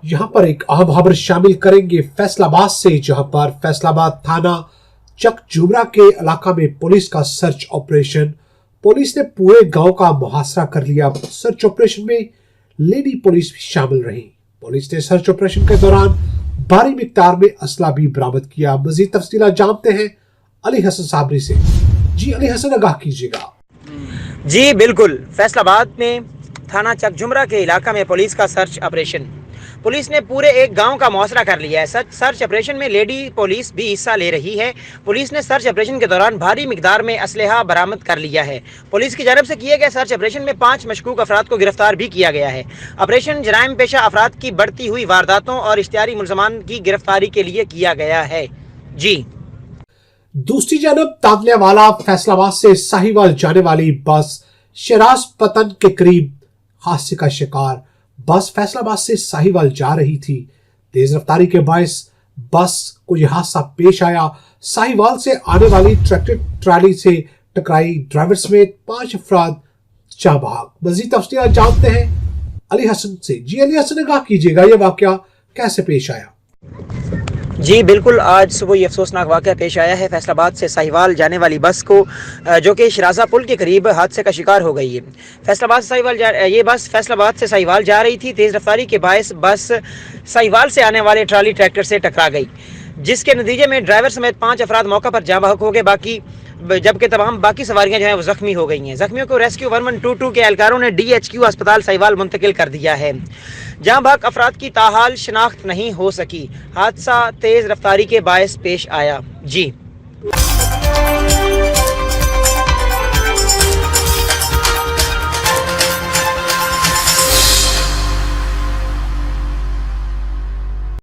यहाँ पर एक अहम खबर शामिल करेंगे फैसलाबाद से, जहां पर फैसलाबाद थाना चक जुमरा के इलाका में पुलिस का सर्च ऑपरेशन। पुलिस ने पूरे गांव का मुहासरा कर लिया। सर्च ऑपरेशन में लेडी पुलिस भी शामिल रही। पुलिस ने सर्च ऑपरेशन के दौरान भारी मिकदार में असला भी बरामद किया। मजीद तफसीलात जानते हैं अली हसन साबरी से। जी अली हसन, आगाह कीजिएगा। जी बिल्कुल, फैसलाबाद में थाना चक जुमरा के इलाका में पुलिस का सर्च ऑपरेशन। पुलिस ने पूरे एक गांव का मुआसरा कर लिया है। सर्च ऑपरेशन में लेडी पुलिस भी हिस्सा ले रही है। पुलिस ने सर्च ऑपरेशन के दौरान भारी मिकदार में असलहा बरामद कर लिया है। पुलिस की जानब से किए गए सर्च ऑपरेशन में 5 मशकूक अफराद को गिरफ्तार भी किया गया है। ऑपरेशन जराइम पेशा अफराद की बढ़ती हुई वारदातों और इश्तिहारी मुलजमान की गिरफ्तारी के लिए किया गया है। जी दूसरी जानब तांतल्यावाला फैसलाबाद से साहिवाल जाने वाली बस शराज पतन के करीब हादसे का शिकार। बस फैसलाबाद से साहिवाल जा रही थी। तेज रफ्तारी के बायस बस को यह हादसा पेश आया। साहिवाल से आने वाली ट्रैक्टर ट्राली से टकराई। ड्राइवर समेत 5 अफराद जाँ बहक। मजीद तफसीलात जानते हैं अली हसन से। जी अली हसन, आगाह कीजिएगा, यह वाकया कैसे पेश आया? जी बिल्कुल, आज सुबह ये अफसोसनाक वाक़या पेश आया है। फैसलाबाद से साहिवाल जाने वाली बस को जो कि शराजा पुल के करीब हादसे का शिकार हो गई है। ये बस फैसलाबाद से साहिवाल जा रही थी। तेज़ रफ्तारी के बायस बस साहिवाल से आने वाले ट्राली ट्रैक्टर से टकरा गई, जिसके नतीजे में ड्राइवर समेत 5 अफराद मौका पर जाँ बहक हो गए, जबकि तमाम बाकी सवारियां जो हैं वो जख्मी हो गई हैं। जख्मियों को रेस्क्यू 1122 के एहलकारों ने DHQ अस्पताल साहिवाल मुंतकिल कर दिया है। जहां बहक अफराद की ताहाल शिनाख्त नहीं हो सकी। हादसा तेज रफ्तारी के बायस पेश आया। जी